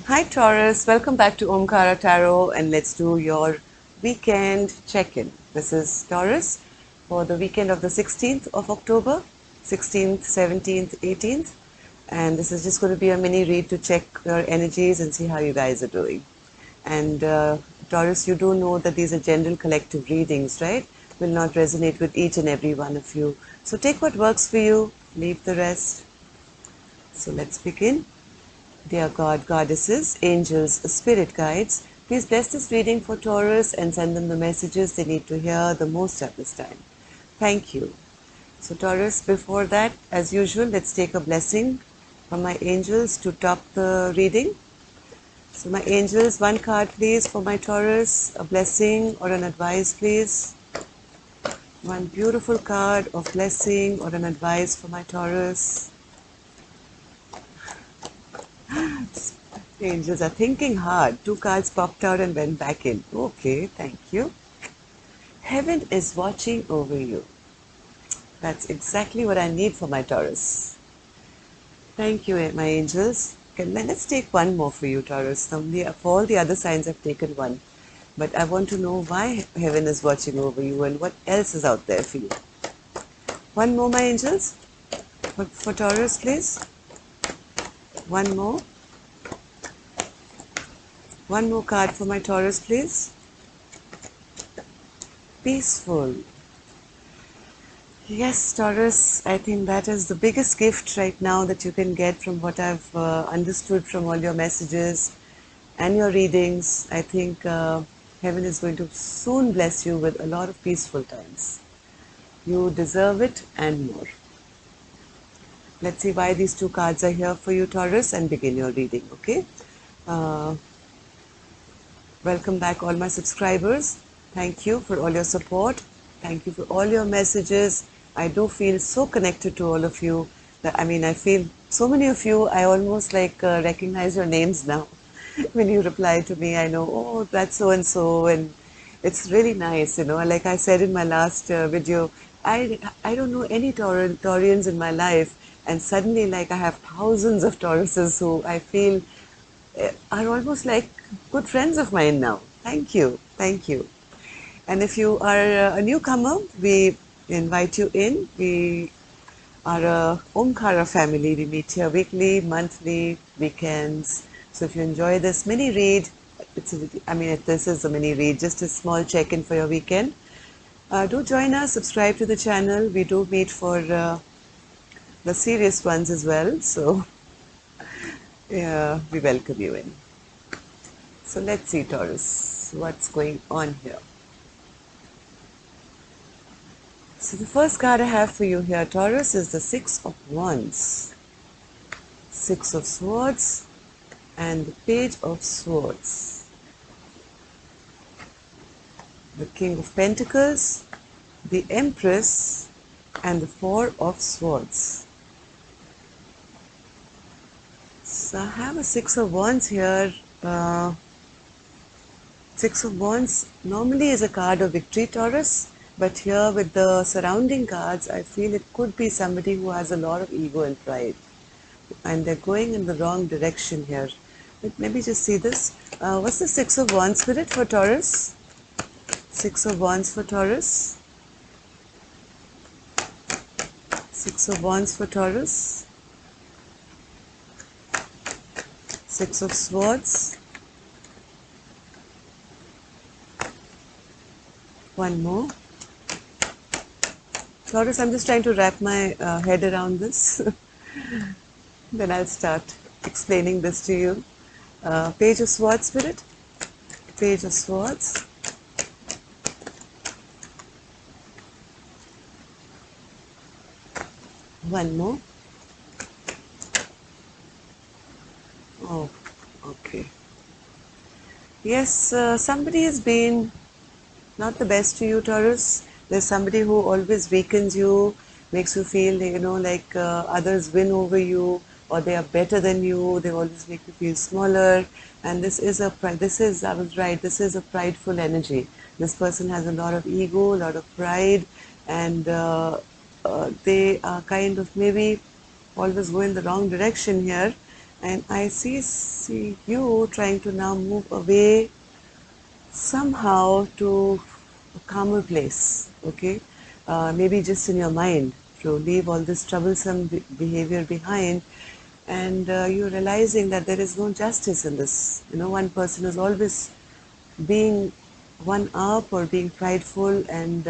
Hi Taurus, welcome back to Omkara Tarot and let's do your weekend check-in. This is Taurus for the weekend of the 16th of October, 16th, 17th, 18th, and this is just going to be a mini read to check your energies and see how you guys are doing. And Taurus, you do know that these are general collective readings, right? Will not resonate with each and every one of you. So take what works for you, leave the rest. So let's begin. Dear God, goddesses, angels, spirit guides, please bless this reading for Taurus and send them the messages they need to hear the most at this time. Thank you. So Taurus, before that, as usual, let's take a blessing from my angels to top the reading. So my angels, one card please for my Taurus, a blessing or an advice please. One beautiful card of blessing or an advice for my Taurus. Angels are thinking hard. Two cards popped out and went back in. Okay, thank you. Heaven is watching over you. That's exactly what I need for my Taurus. Thank you, my angels. Okay, let's take one more for you, Taurus. For all the other signs, I've taken one. But I want to know why heaven is watching over you and what else is out there for you. One more, my angels. For Taurus, please. One more. One more card for my Taurus, please. Peaceful. Yes, Taurus, I think that is the biggest gift right now that you can get from what I've understood from all your messages and your readings. I think heaven is going to soon bless you with a lot of peaceful times. You deserve it and more. Let's see why these two cards are here for you, Taurus, and begin your reading, okay? Uh, Welcome back, all my subscribers. Thank you for all your support. Thank you for all your messages. I do feel so connected to all of you. I feel so many of you, I almost recognize your names now. When you reply to me, I know, oh, that's so and so. And it's really nice, you know. Like I said in my last video, I don't know any Taurians in my life. And suddenly, like, I have thousands of Tauruses who I feel are almost like good friends of mine now. Thank you. Thank you. And if you are a newcomer, we invite you in. We are a Omkara family. We meet here weekly, monthly, weekends. So if you enjoy this mini read, this is a mini read, just a small check-in for your weekend. Do join us, subscribe to the channel. We do meet for the serious ones as well. So yeah, we welcome you in. So let's see, Taurus, what's going on here. So the first card I have for you here, Taurus, is the Six of Wands, Six of Swords, and the Page of Swords, the King of Pentacles, the Empress, and the Four of Swords. So I have a Six of Wands here. Six of Wands normally is a card of victory, Taurus, but here with the surrounding cards, I feel it could be somebody who has a lot of ego and pride. And they're going in the wrong direction here. Let me just see this. What's the Six of Wands spirit for Taurus? Six of Wands for Taurus. Six of Wands for Taurus. Six of Swords. One more. Taurus, I'm just trying to wrap my head around this. Then I'll start explaining this to you. Page of Swords spirit. Page of Swords. One more. Oh, okay. Yes, somebody has been not the best to you, Taurus. There's somebody who always weakens you, makes you feel, like others win over you or they are better than you. They always make you feel smaller. And I was right, this is a prideful energy. This person has a lot of ego, a lot of pride, and they are kind of maybe always go in the wrong direction here. And I see you trying to now move away somehow to a calmer place, okay? Maybe just in your mind to leave all this troublesome behavior behind, and you're realizing that there is no justice in this. You know, one person is always being one up or being prideful, and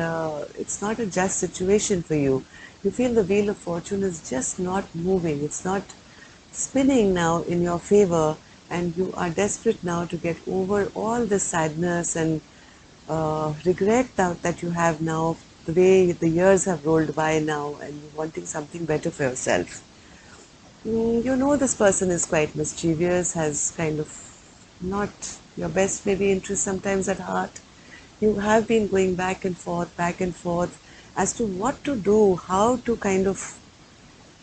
it's not a just situation for you. You feel the wheel of fortune is just not moving, it's not spinning now in your favor, and you are desperate now to get over all the sadness and regret that you have now, the way the years have rolled by now, and you're wanting something better for yourself. You know this person is quite mischievous, has kind of not your best maybe interest sometimes at heart. You have been going back and forth as to what to do, how to kind of,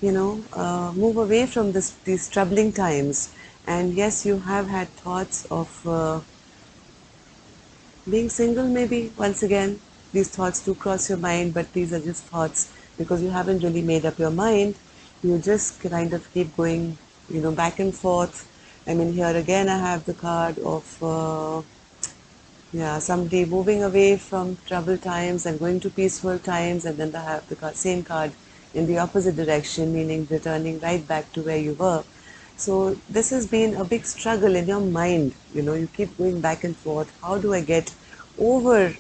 move away from these troubling times. And yes, you have had thoughts of being single maybe once again. These thoughts do cross your mind, but these are just thoughts because you haven't really made up your mind. You just kind of keep going, back and forth. I mean, here again I have the card of yeah, somebody moving away from troubled times and going to peaceful times, and then they have the same card in the opposite direction, meaning returning right back to where you were. So this has been a big struggle in your mind. You keep going back and forth. How do I get over,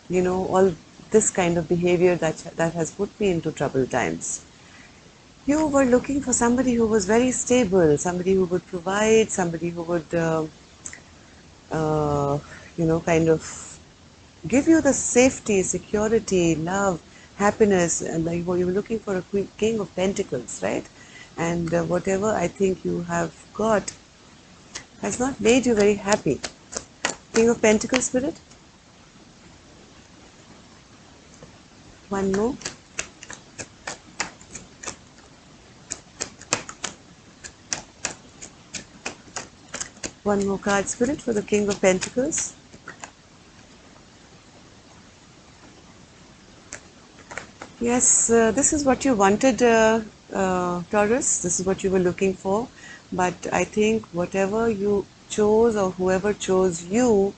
all this kind of behavior that has put me into troubled times? You were looking for somebody who was very stable, somebody who would provide, somebody who would, uh, kind of give you the safety, security, love, happiness, and like you were looking for a king of pentacles, right? And whatever I think you have got has not made you very happy. King of Pentacles spirit. One more. One more card spirit for the King of Pentacles. Yes, this is what you wanted, Taurus. This is what you were looking for. But I think whatever you chose or whoever chose you,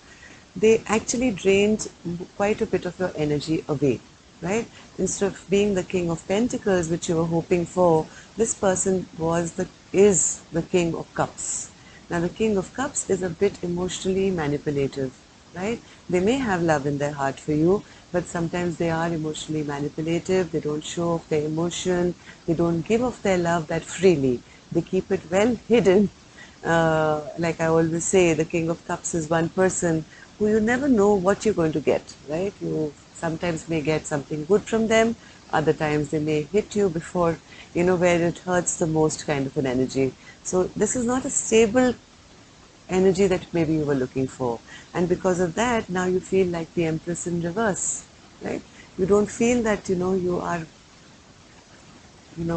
they actually drained quite a bit of your energy away, right? Instead of being the King of Pentacles, which you were hoping for, this person is the King of Cups. Now, the King of Cups is a bit emotionally manipulative, right? They may have love in their heart for you, but sometimes they are emotionally manipulative. They don't show off their emotion. They don't give off their love that freely. They keep it well hidden. Like I always say, the King of Cups is one person who you never know what you're going to get, right? You sometimes may get something good from them. Other times they may hit you before, where it hurts the most kind of an energy. So this is not a stable energy that maybe you were looking for. And because of that, now you feel like the Empress in reverse, right? You don't feel that, you are,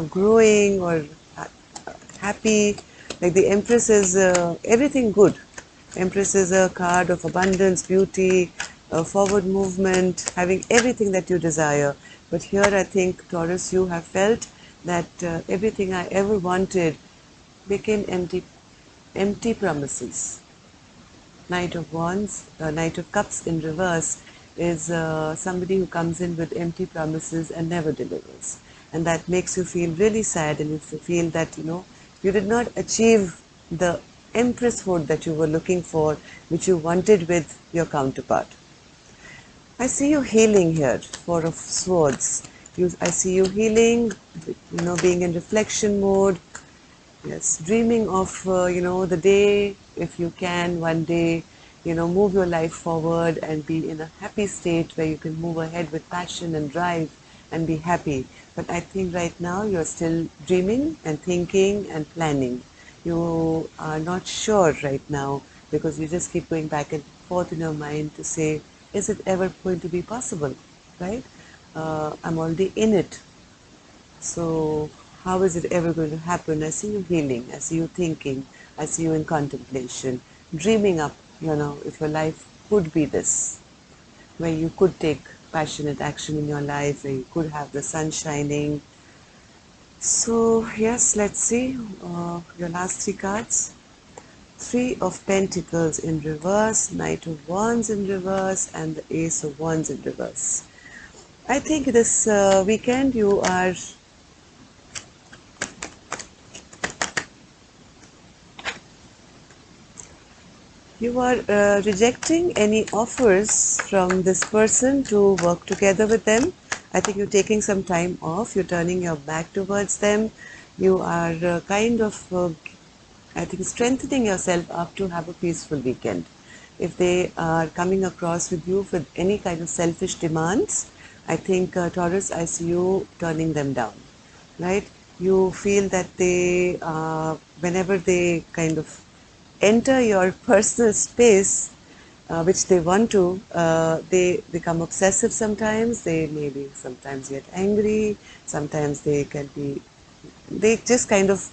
growing or uh, happy. Like the Empress is everything good. Empress is a card of abundance, beauty, forward movement, having everything that you desire. But here I think, Taurus, you have felt that everything I ever wanted became empty promises. Knight of Wands, Knight of Cups in reverse is somebody who comes in with empty promises and never delivers. And that makes you feel really sad, and you feel that, you did not achieve the empresshood that you were looking for, which you wanted with your counterpart. I see you healing here, Four of Swords. I see you healing, being in reflection mode. Yes, dreaming of, the day, if you can, one day, move your life forward and be in a happy state where you can move ahead with passion and drive and be happy. But I think right now you're still dreaming and thinking and planning. You are not sure right now because you just keep going back and forth in your mind to say, is it ever going to be possible, right? I'm already in it. So how is it ever going to happen? I see you healing, I see you thinking, I see you in contemplation, dreaming up, if your life could be this, where you could take passionate action in your life, where you could have the sun shining, So yes, let's see your last three cards. Three of Pentacles in reverse, Knight of Wands in reverse, and the Ace of Wands in reverse. I think this weekend you are rejecting any offers from this person to work together with them. I think you're taking some time off. You're turning your back towards them. You are I think, strengthening yourself up to have a peaceful weekend. If they are coming across with you with any kind of selfish demands, I think Taurus, I see you turning them down, right? You feel that whenever they kind of enter your personal space, which they want to, they become obsessive sometimes. They maybe sometimes get angry. Sometimes they just kind of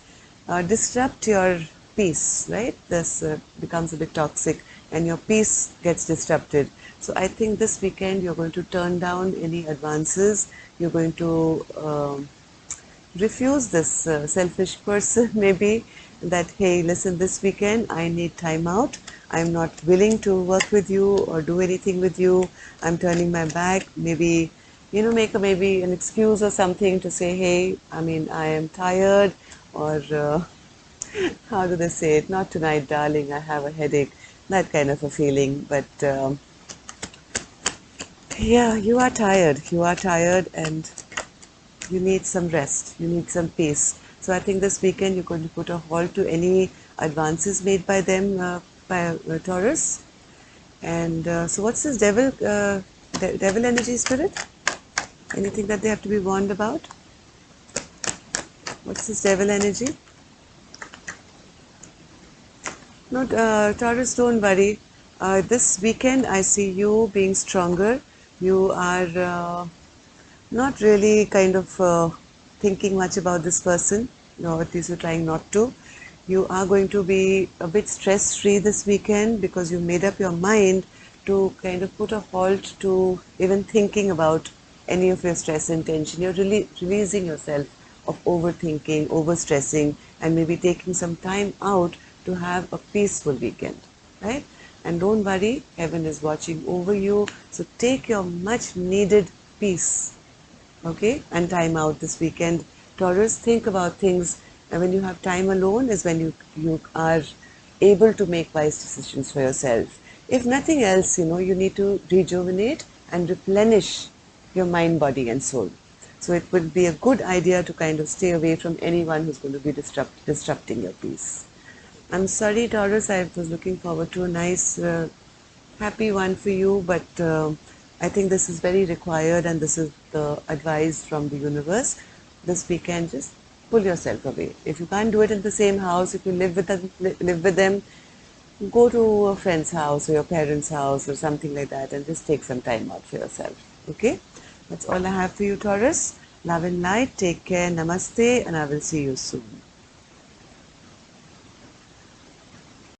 disrupt your peace, right? This becomes a bit toxic and your peace gets disrupted. So I think this weekend you're going to turn down any advances. You're going to refuse this selfish person maybe that, hey, listen, this weekend I need time out. I'm not willing to work with you or do anything with you. I'm turning my back. Maybe, make maybe an excuse or something to say, hey, I mean, I am tired, or how do they say it? Not tonight, darling, I have a headache. That kind of a feeling. But yeah, you are tired. You are tired, and you need some rest, you need some peace. So I think this weekend you're going to put a halt to any advances made by them, by Taurus. And so what's this devil energy spirit? Anything that they have to be warned about? What's this devil energy? No, Taurus, don't worry. This weekend I see you being stronger. You are not really kind of thinking much about this person, or at least you're trying not to. You are going to be a bit stress-free this weekend because you made up your mind to kind of put a halt to even thinking about any of your stress and tension. You're really releasing yourself of overthinking, overstressing, and maybe taking some time out to have a peaceful weekend, right? And don't worry, heaven is watching over you. So take your much needed peace, okay, and time out this weekend. Taurus, think about things, and when you have time alone is when you are able to make wise decisions for yourself. If nothing else, you need to rejuvenate and replenish your mind, body, and soul. So it would be a good idea to kind of stay away from anyone who's going to be disrupting your peace. I'm sorry, Taurus, I was looking forward to a nice happy one for you, but I think this is very required, and this is the advice from the universe. This weekend, just pull yourself away. If you can't do it in the same house, if you live with them, go to a friend's house or your parents' house or something like that, and just take some time out for yourself. Okay, that's all I have for you, Taurus. Love and light. Take care. Namaste, and I will see you soon.